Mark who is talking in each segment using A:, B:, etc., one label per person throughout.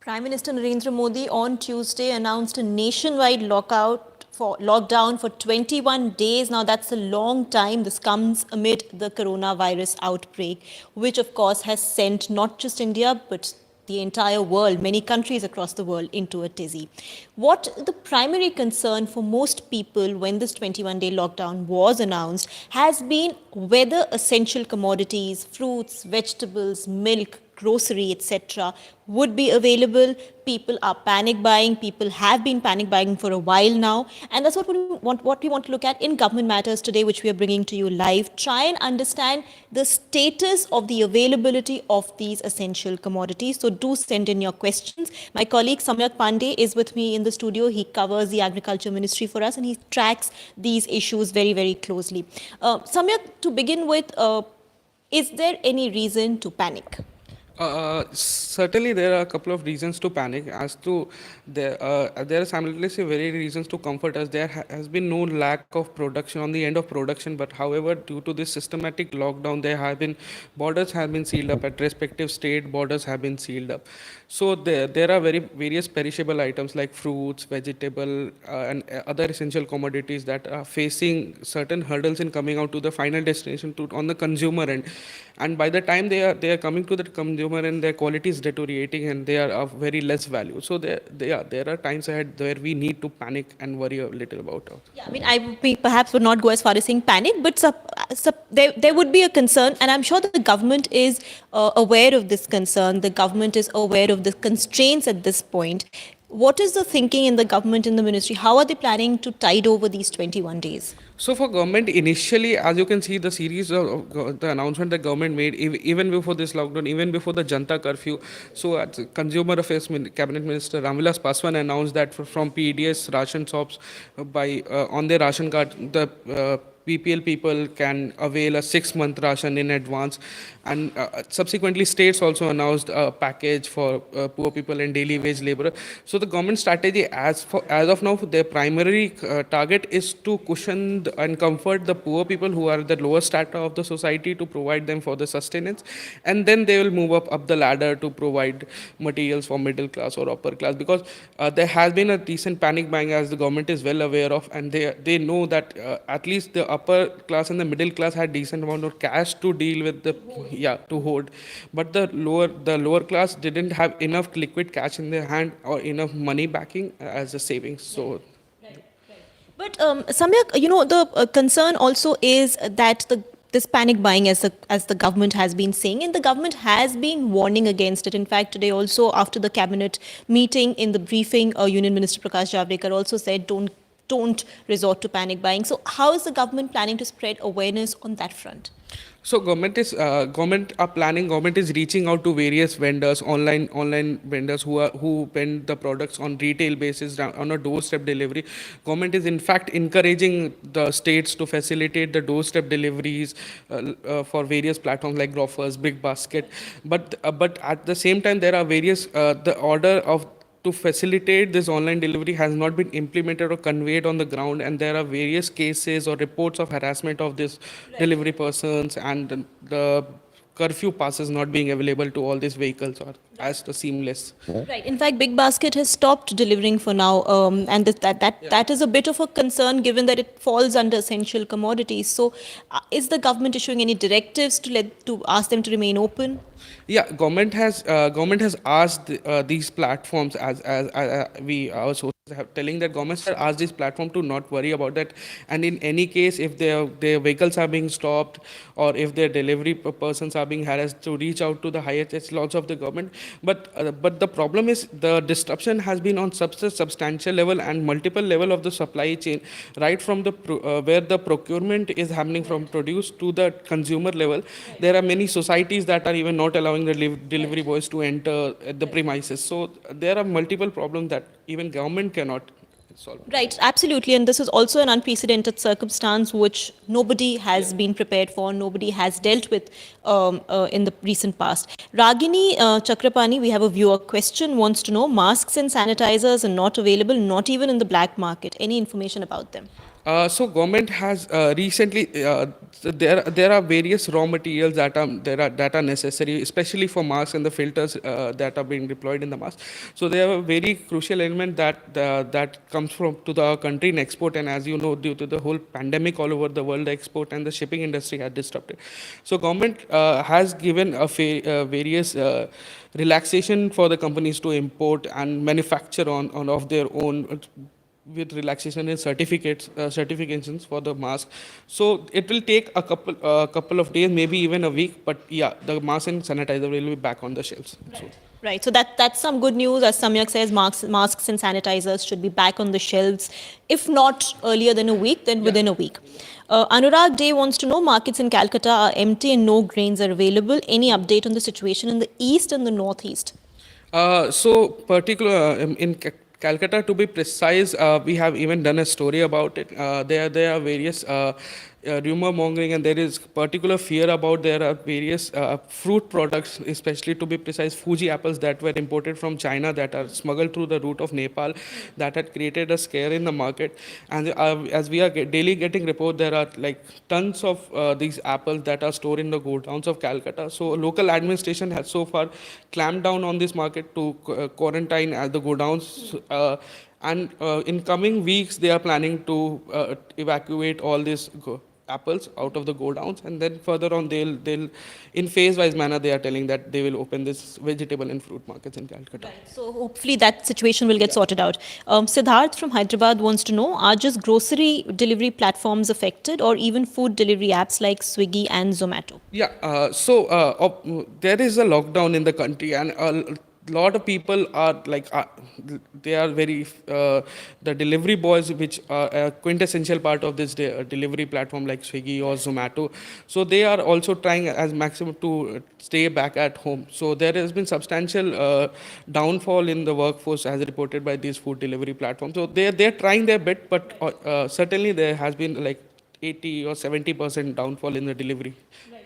A: Prime Minister Narendra Modi on Tuesday announced a nationwide lockdown for 21 days. Now, that's a long time. This comes amid the coronavirus outbreak, which of course has sent not just India, but the entire world, many countries across the world, into a tizzy. What the primary concern for most people when this 21-day lockdown was announced has been whether essential commodities, fruits, vegetables, milk, grocery, etc., would be available. People are panic buying. People have been panic buying for a while now, and that's what we want to look at in Government Matters today, which we are bringing to you live. Try and understand the status of the availability of these essential commodities. So do send in your questions. My colleague Samyak Pandey is with me in the studio. He covers the Agriculture Ministry for us, and he tracks these issues very, very closely. Samyak, to begin with, is there any reason to panic?
B: Certainly, there are a couple of reasons to panic. As to there are simultaneously very reasons to comfort us. There has been no lack of production on the end of production, but however, due to this systematic lockdown, borders have been sealed up at respective state borders have been sealed up. So there are various perishable items like fruits, vegetable, and other essential commodities that are facing certain hurdles in coming out to the final destination on the consumer end. And by the time they are coming to the consumer end, their quality is deteriorating and they are of very less value. So there are times ahead where we need to panic and worry a little about it.
A: Yeah, I mean, perhaps would not go as far as saying panic, but there would be a concern, and I'm sure that the government is aware of this concern. The government is aware of the constraints at this point. What is the thinking in the government, in the ministry? How are they planning to tide over these 21 days?
B: So for government, initially, as you can see, the series of the announcement the government made, even before this lockdown, even before the Janta curfew. So Consumer Affairs Cabinet Minister Ramvilas Paswan announced that from PDS ration shops, on their ration card, the PPL people can avail a 6-month ration in advance, and subsequently states also announced a package for poor people and daily wage laborer. So the government strategy, as of now, their primary target is to cushion and comfort the poor people who are the lower strata of the society, to provide them for the sustenance, and then they will move up the ladder to provide materials for middle class or upper class, because there has been a recent panic buying, as the government is well aware of, and they know that at least the upper class and the middle class had decent amount of cash to deal with to hoard, but the lower class didn't have enough liquid cash in their hand or enough money backing as a savings. So
A: But Samyak, the concern also is that this panic buying, as the government has been saying, and the government has been warning against it. In fact, today also, after the cabinet meeting, in the briefing, Union Minister Prakash Javadekar also said, don't resort to panic buying. So how is the government planning to spread awareness on that front?
B: So government is reaching out to various vendors, online vendors who vend the products on retail basis on a doorstep delivery. Government is in fact encouraging the states to facilitate the doorstep deliveries for various platforms like Grofers, Big Basket. But at the same time, there are various the order of to facilitate this online delivery has not been implemented or conveyed on the ground, and there are various cases or reports of harassment of this delivery persons, and the curfew passes not being available to all these vehicles or as the seamless.
A: Right. In fact, Big Basket has stopped delivering for now, and that is a bit of a concern, given that it falls under essential commodities. So, is the government issuing any directives to ask them to remain open?
B: Yeah, government has asked these platforms, as our sources have telling that governments have asked this platform to not worry about that, and in any case, if their vehicles are being stopped or if their delivery persons are being harassed, to reach out to the higher echelons of the government. But the problem is the disruption has been on substantial level and multiple level of the supply chain, right from the where the procurement is happening from produce to the consumer level. There are many societies that are even not allowing the delivery boys to enter the premises. So there are multiple problems that even government cannot solve.
A: Right, absolutely. And this is also an unprecedented circumstance which nobody has been prepared for, nobody has dealt with in the recent past. Ragini Chakrapani, we have a viewer question, wants to know, masks and sanitizers are not available, not even in the black market. Any information about them?
B: So government has recently there are various raw materials that are necessary, especially for masks and the filters that are being deployed in the mask. So they are a very crucial element that comes from to the country in export. And as you know, due to the whole pandemic all over the world, the export and the shipping industry had disrupted. So government has given various relaxation for the companies to import and manufacture on of their own, with relaxation in certifications for the mask. So it will take a couple of days, maybe even a week, but yeah, the mask and sanitizer will be back on the shelves. So,
A: Right. So that's some good news. As Samyak says, masks and sanitizers should be back on the shelves. If not earlier than a week, then within a week. Anurag Day wants to know, markets in Calcutta are empty and no grains are available. Any update on the situation in the east and the northeast?
B: so particular in Calcutta, to be precise, we have even done a story about it. There are various rumor mongering, and there is particular fear about there are various fruit products, especially to be precise, Fuji apples that were imported from China that are smuggled through the route of Nepal, that had created a scare in the market. And as we are daily getting report, there are like tons of these apples that are stored in the godowns of Calcutta. So local administration has so far clamped down on this market to quarantine at the godowns. And in coming weeks, they are planning to evacuate all these apples out of the godowns, and then further on they'll in phase-wise manner they are telling that they will open this vegetable and fruit markets in Calcutta.
A: Right. So hopefully that situation will get sorted out. Siddharth from Hyderabad wants to know, are just grocery delivery platforms affected, or even food delivery apps like Swiggy and Zomato?
B: Yeah, there is a lockdown in the country, and a lot of people are like they are very the delivery boys, which are a quintessential part of this delivery platform like Swiggy or Zomato. So they are also trying as maximum to stay back at home. So there has been substantial downfall in the workforce as reported by these food delivery platforms. So they're trying their bit, but certainly there has been like 80 or 70% downfall in the delivery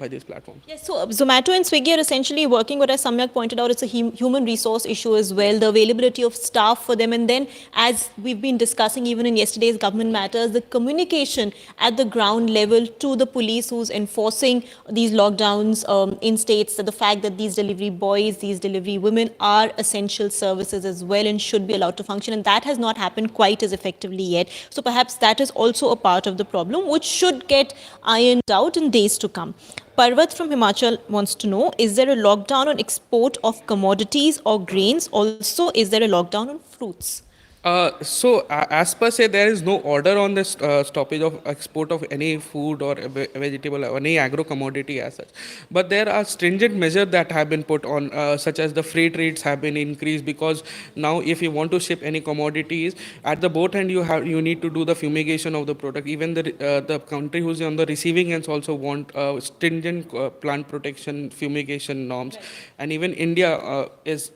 B: by these platforms.
A: Yes, so Zomato and Swiggy are essentially working, what as Samyak pointed out, it's a human resource issue as well, the availability of staff for them. And then, as we've been discussing even in yesterday's government matters, the communication at the ground level to the police who's enforcing these lockdowns in states, that the fact that these delivery boys, these delivery women are essential services as well and should be allowed to function. And that has not happened quite as effectively yet. So perhaps that is also a part of the problem, which should get ironed out in days to come. Parvat from Himachal wants to know, is there a lockdown on export of commodities or grains? Also, is there a lockdown on fruits?
B: As per se, there is no order on this stoppage of export of any food or vegetable or any agro commodity as such. But there are stringent measures that have been put on, such as the freight rates have been increased, because now if you want to ship any commodities at the boat end, you need to do the fumigation of the product. Even the country who's on the receiving ends also want stringent plant protection fumigation norms. Right. And even India is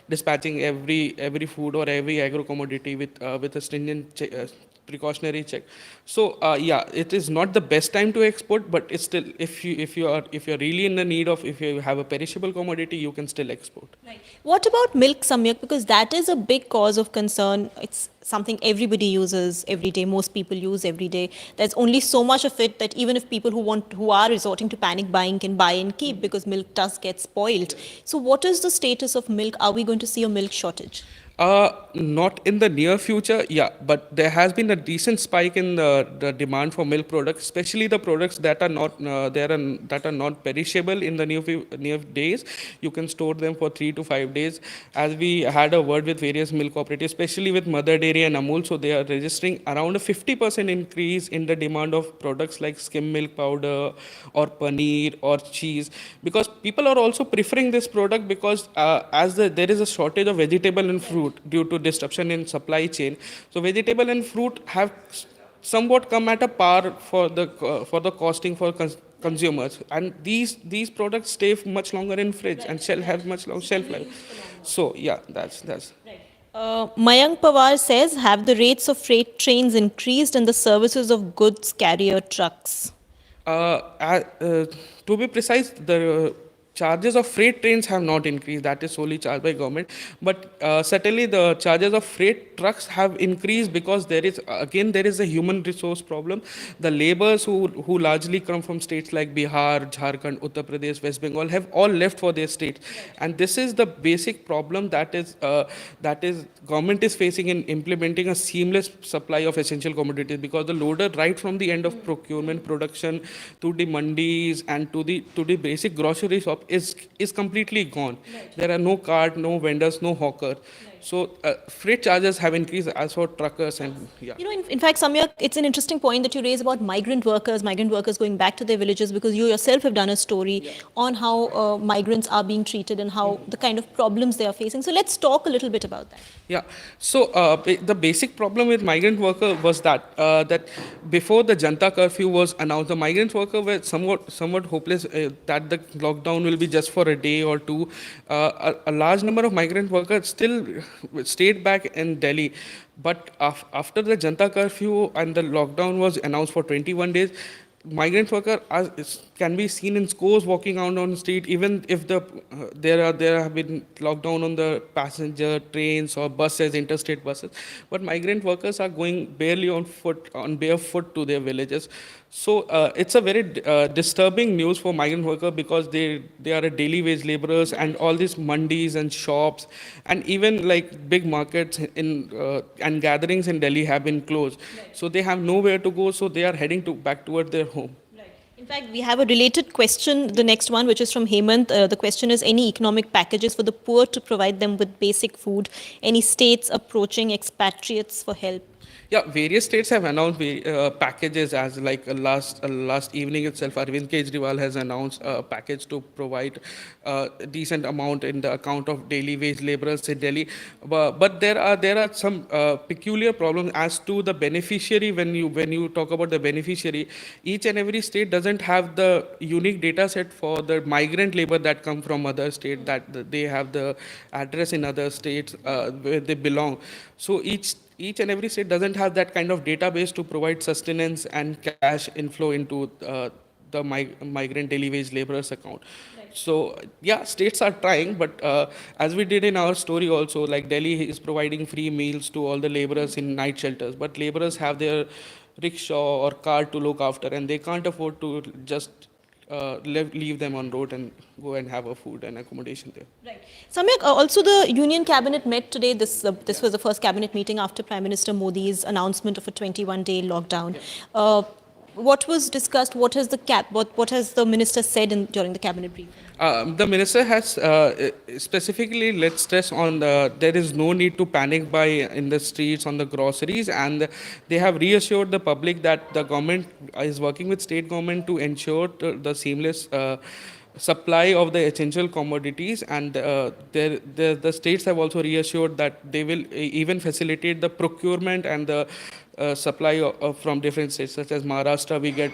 B: dispatching every food or every agro commodity with a stringent precautionary check. So yeah, it is not the best time to export, but it's still, if you're really in the need of, if you have a perishable commodity, you can still export.
A: Right. What about milk, Samyak? Because that is a big cause of concern. It's something everybody uses every day. Most people use every day. There's only so much of it that even if people who are resorting to panic buying can buy and keep, because milk does get spoiled. So what is the status of milk? Are we going to see a milk shortage?
B: Not in the near future, yeah, but there has been a decent spike in the demand for milk products, especially the products that are not perishable in the near days. You can store them for 3 to 5 days. As we had a word with various milk cooperatives, especially with Mother Dairy and Amul, so they are registering around a 50% increase in the demand of products like skim milk powder or paneer or cheese, because people are also preferring this product, because there is a shortage of vegetable and fruit due to disruption in supply chain. So vegetable and fruit have somewhat come at a par for the costing for consumers, and these products stay much longer in fridge and have much long shelf life. So yeah, that's.
A: Mayank Pawar says, have the rates of freight trains increased and the services of goods carrier trucks?
B: To be precise, the charges of freight trains have not increased. That is solely charged by government. But certainly the charges of freight trucks have increased because there is a human resource problem. The laborers who largely come from states like Bihar, Jharkhand, Uttar Pradesh, West Bengal have all left for their states, and this is the basic problem that is government is facing in implementing a seamless supply of essential commodities, because the loader right from the end of procurement production to the mandis and to the basic grocery shop is completely gone. Right. There are no cart, no vendors, no hawker. So freight charges have increased as for truckers and yeah.
A: You know, in fact, Samyak, it's an interesting point that you raise about migrant workers going back to their villages, because you yourself have done a story on how migrants are being treated and how the kind of problems they are facing. So let's talk a little bit about that.
B: Yeah. So the basic problem with migrant worker was that before the Janta curfew was announced, the migrant worker were somewhat hopeless that the lockdown will be just for a day or two. A large number of migrant workers still stayed back in Delhi. But after the Janta curfew and the lockdown was announced for 21 days, migrant workers can be seen in scores walking out on the street, even if there have been lockdown on the passenger trains or buses, interstate buses. But migrant workers are going barely on barefoot to their villages. So it's a very disturbing news for migrant workers, because they are a daily wage laborers, and all these mandis and shops and even like big markets and gatherings in Delhi have been closed. Right. So they have nowhere to go. So they are heading back toward their home.
A: In fact, we have a related question, the next one, which is from Hemant. The question is, any economic packages for the poor to provide them with basic food? Any states approaching expatriates for help?
B: Yeah, various states have announced packages. As like last evening itself, Arvind Kejriwal has announced a package to provide a decent amount in the account of daily wage laborers in Delhi. But there are some peculiar problems as to the beneficiary. When you talk about the beneficiary, each and every state doesn't have the unique data set for the migrant labor that come from other states, that they have the address in other states where they belong. So each and every state doesn't have that kind of database to provide sustenance and cash inflow into the migrant daily wage laborers account. Right. So yeah, states are trying, but as we did in our story also, like Delhi is providing free meals to all the laborers in night shelters, but laborers have their rickshaw or car to look after, and they can't afford to just leave them on road and go and have a food and accommodation there.
A: Right. Samyak, also the Union Cabinet met today. This was the first cabinet meeting after Prime Minister Modi's announcement of a 21-day lockdown. Yeah. What was discussed? What has the minister said during the cabinet briefing?
B: The minister has specifically let stress on there is no need to panic in the streets on the groceries, and they have reassured the public that the government is working with state government to ensure the seamless supply of the essential commodities, and the states have also reassured that they will even facilitate the procurement and the supply from different states, such as Maharashtra. We get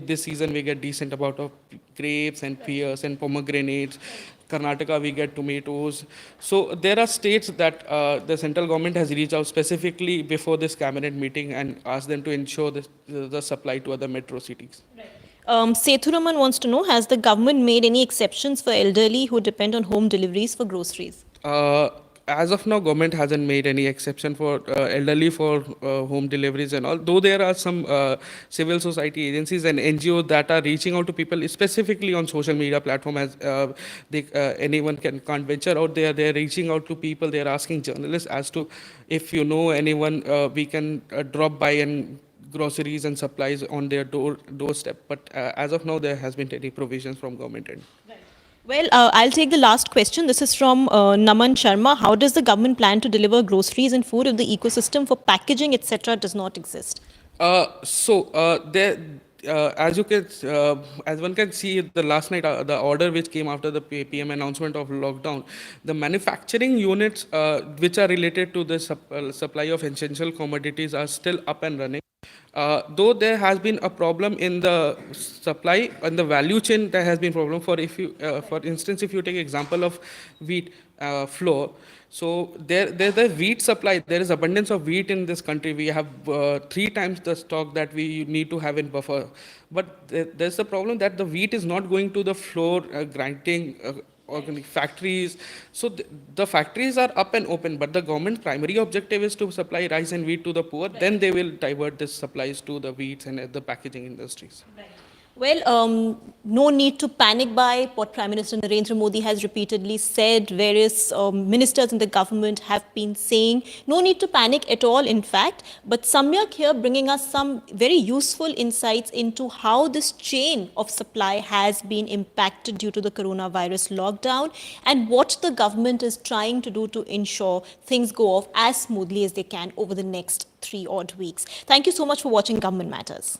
B: this season we get decent amount of grapes and pears and pomegranates. Karnataka, we get tomatoes. So there are states that the central government has reached out specifically before this cabinet meeting and asked them to ensure the supply to other metro cities.
A: Right. Sethuraman wants to know, has the government made any exceptions for elderly who depend on home deliveries for groceries?
B: As of now, government hasn't made any exception for elderly for home deliveries and all. Though there are some civil society agencies and NGOs that are reaching out to people, specifically on social media platform, as anyone can't venture out there. They're reaching out to people. They're asking journalists as to if you know anyone, we can drop by and groceries and supplies on their doorstep. But as of now, there has been any provisions from government end.
A: Right. Well, I'll take the last question. This is from Naman Sharma. How does the government plan to deliver groceries and food if the ecosystem for packaging, etc., does not exist? As one can see, the last night, the order which came after the PM announcement of lockdown, the manufacturing units which are related to the supply of essential commodities are still up and running. Though there has been a problem in the supply and the value chain, there has been problem. For instance, if you take example of wheat,
B: floor. So there's the wheat supply. There is abundance of wheat in this country. We have 3 times the stock that we need to have in buffer. But there's the problem that the wheat is not going to the floor grinding organic factories. So the factories are up and open, but the government's primary objective is to supply rice and wheat to the poor. Then they will divert this supplies to the wheats and the packaging industries.
A: Well, no need to panic buy. What Prime Minister Narendra Modi has repeatedly said, various ministers in the government have been saying, no need to panic at all, in fact. But Samyak here bringing us some very useful insights into how this chain of supply has been impacted due to the coronavirus lockdown and what the government is trying to do to ensure things go off as smoothly as they can over the next 3 odd weeks. Thank you so much for watching Government Matters.